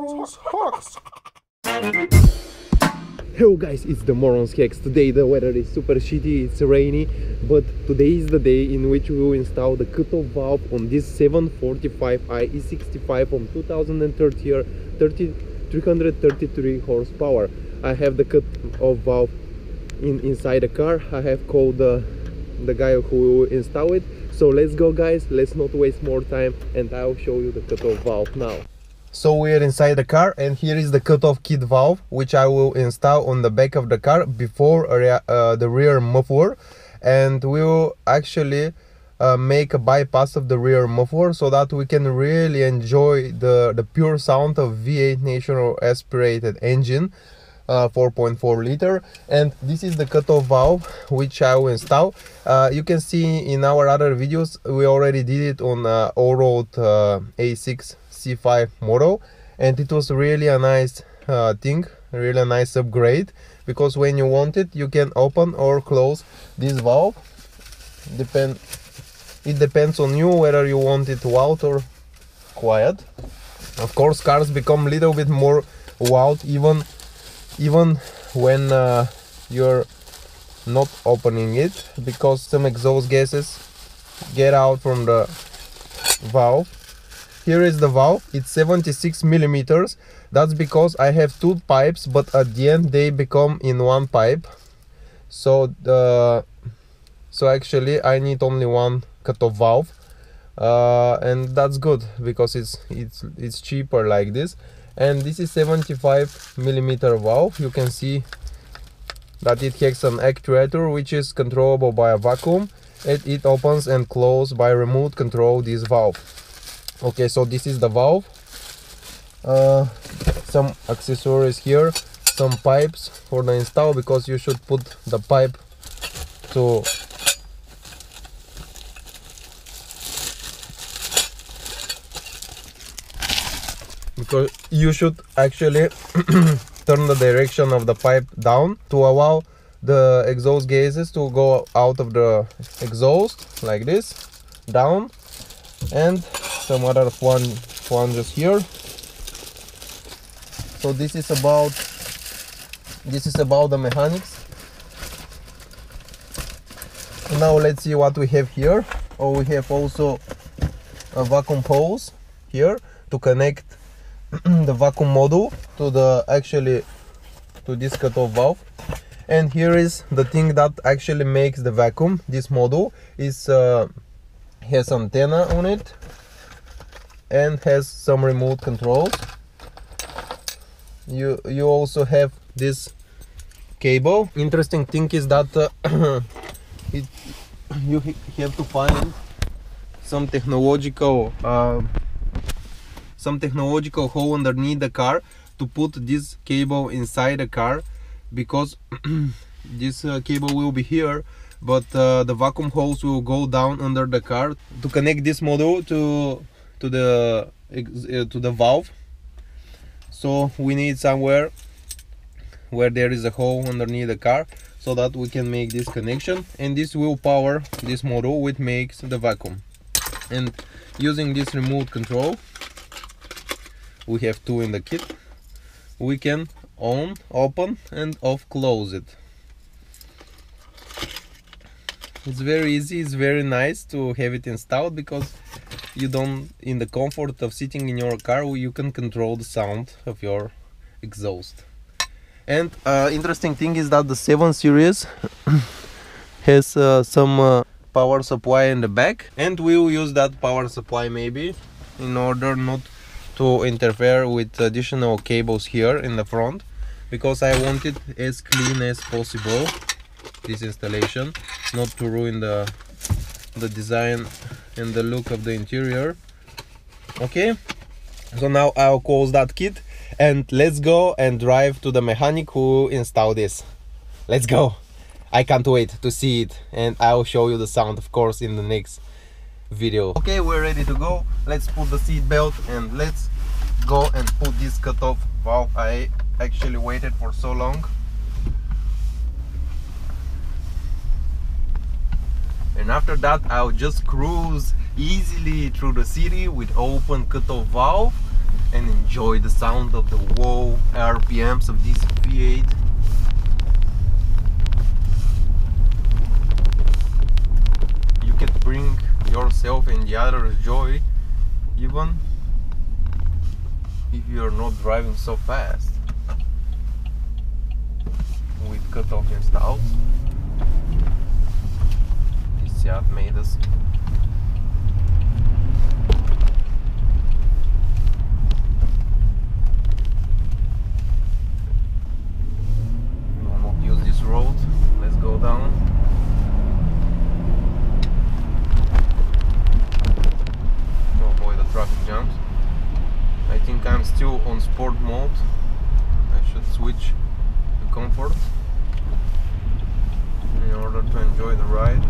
Hello guys, it's the Morons Hacks. Today the weather is super shitty, it's rainy, but today is the day in which we will install the cutoff valve on this 745i e65 from 333 horsepower. I have the cutoff valve inside the car. I have called the guy who will install it. So let's go guys, let's not waste more time and I'll show you the cutoff valve now. So we are inside the car and here is the cutoff kit valve, which I will install on the back of the car before the rear muffler, and we will actually make a bypass of the rear muffler so that we can really enjoy the pure sound of V8 natural aspirated engine, 4.4 liter. And this is the cutoff valve which I will install. You can see in our other videos we already did it on all-road A6C5 model, and it was really a nice thing, really a nice upgrade, because when you want it you can open or close this valve. It depends on you whether you want it loud or quiet. Of course cars become a little bit more loud even when you're not opening it, because some exhaust gases get out from the valve. Here is the valve, it's 76 millimeters. That's because I have two pipes, but at the end they become in one pipe. So actually I need only one cutoff valve, and that's good because it's cheaper like this. And this is 75 millimeter valve. You can see that it has an actuator which is controllable by a vacuum, and it opens and closes by remote control this valve. Okay, so this is the valve. Some accessories here, some pipes for the install, because you should put the pipe to because you should actually turn the direction of the pipe down to allow the exhaust gases to go out of the exhaust like this, down, and some other flanges here. So this is about the mechanics. Now let's see what we have here. Oh, we have also a vacuum hose here to connect the vacuum module to this cutoff valve. And here is the thing that actually makes the vacuum. This module is has antenna on it and has some remote controls. You also have this cable. Interesting thing is that you have to find some technological hole underneath the car to put this cable inside the car, because this cable will be here, but the vacuum hose will go down under the car to connect this module to the valve. So we need somewhere where there is a hole underneath the car so that we can make this connection, and this will power this module which makes the vacuum. And using this remote control, we have two in the kit, we can on, open and off close it. It's very easy, it's very nice to have it installed, because you don't, in the comfort of sitting in your car, you can control the sound of your exhaust. And interesting thing is that the 7 series has some power supply in the back, and we will use that power supply maybe in order not to interfere with additional cables here in the front, because I want it as clean as possible, this installation, not to ruin the design and the look of the interior. Okay, so now I'll close that kit and let's go and drive to the mechanic who installed this. Let's go. I can't wait to see it, and I'll show you the sound, of course, in the next video. Okay, we're ready to go. Let's put the seat belt and let's go and put this cutoff valve. I actually waited for so long. And after that I'll just cruise easily through the city with open cutoff valve and enjoy the sound of the low RPMs of this V8. You can bring yourself and the others joy even if you're not driving so fast. With cutoff installed, this Seat made us. We will not use this road. Let's go down. To avoid the traffic jams. I think I'm still on sport mode. I should switch to comfort in order to enjoy the ride.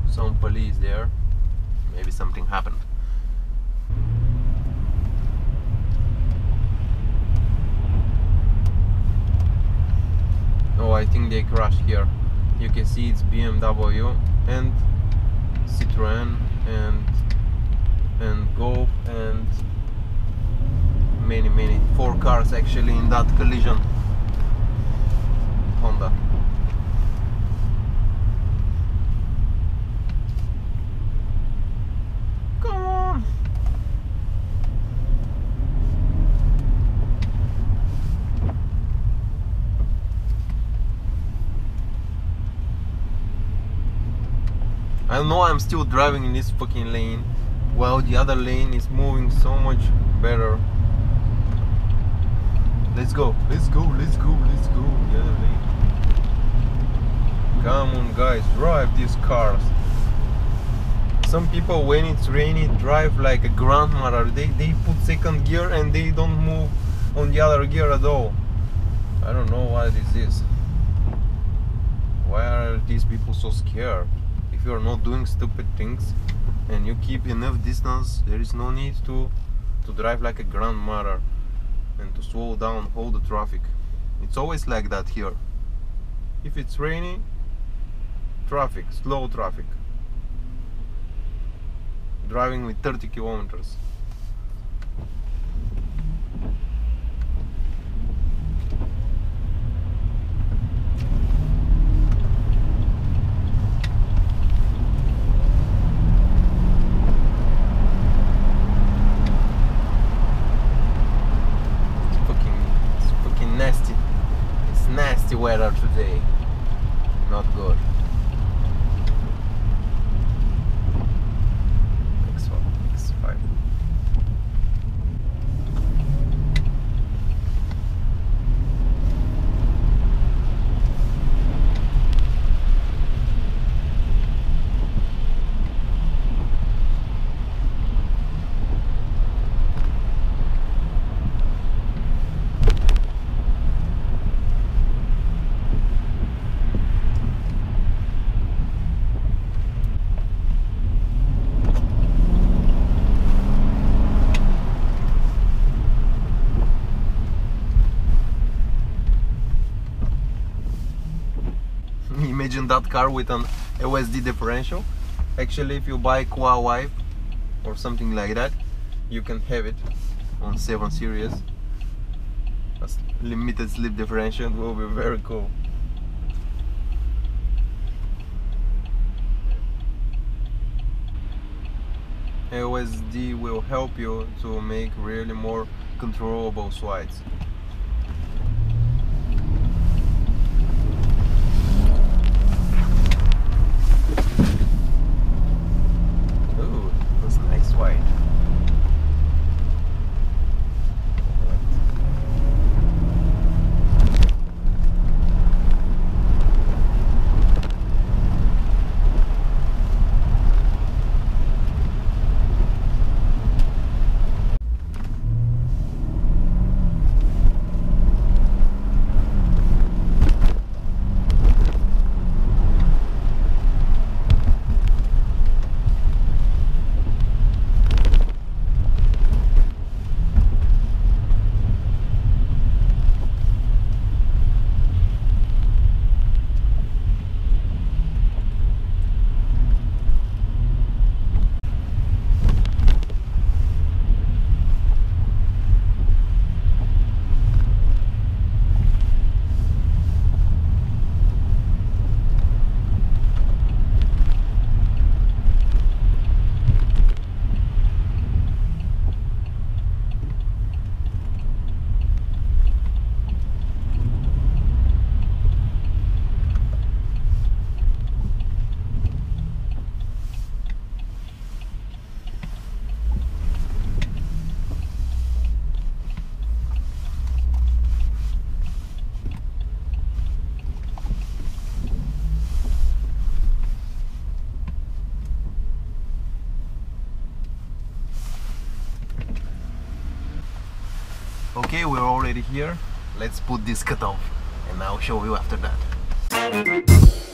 Some police there. Maybe something happened. Oh, I think they crashed here. You can see it's BMW and Citroen and Golf and many 4 cars actually in that collision. Honda. I know I'm still driving in this fucking lane while the other lane is moving so much better. Let's go, let's go, let's go, let's go. The other lane. Come on guys, drive these cars. Some people when it's rainy drive like a grandmother. They put second gear and they don't move on the other gear at all. I don't know why this is. Why are these people so scared? If you're not doing stupid things and you keep enough distance, there is no need to drive like a grandmother and to slow down, hold the traffic. It's always like that here. If it's rainy, traffic, slow traffic. Driving with 30 kilometers. Nasty weather today, not good. X5. Imagine that car with an OSD differential. Actually, if you buy Qua Wipe or something like that, you can have it on 7 Series. A limited slip differential will be very cool. OSD will help you to make really more controllable slides. Ooh, that's a nice wide. Okay, we're already here. Let's put this cut off and I'll show you after that.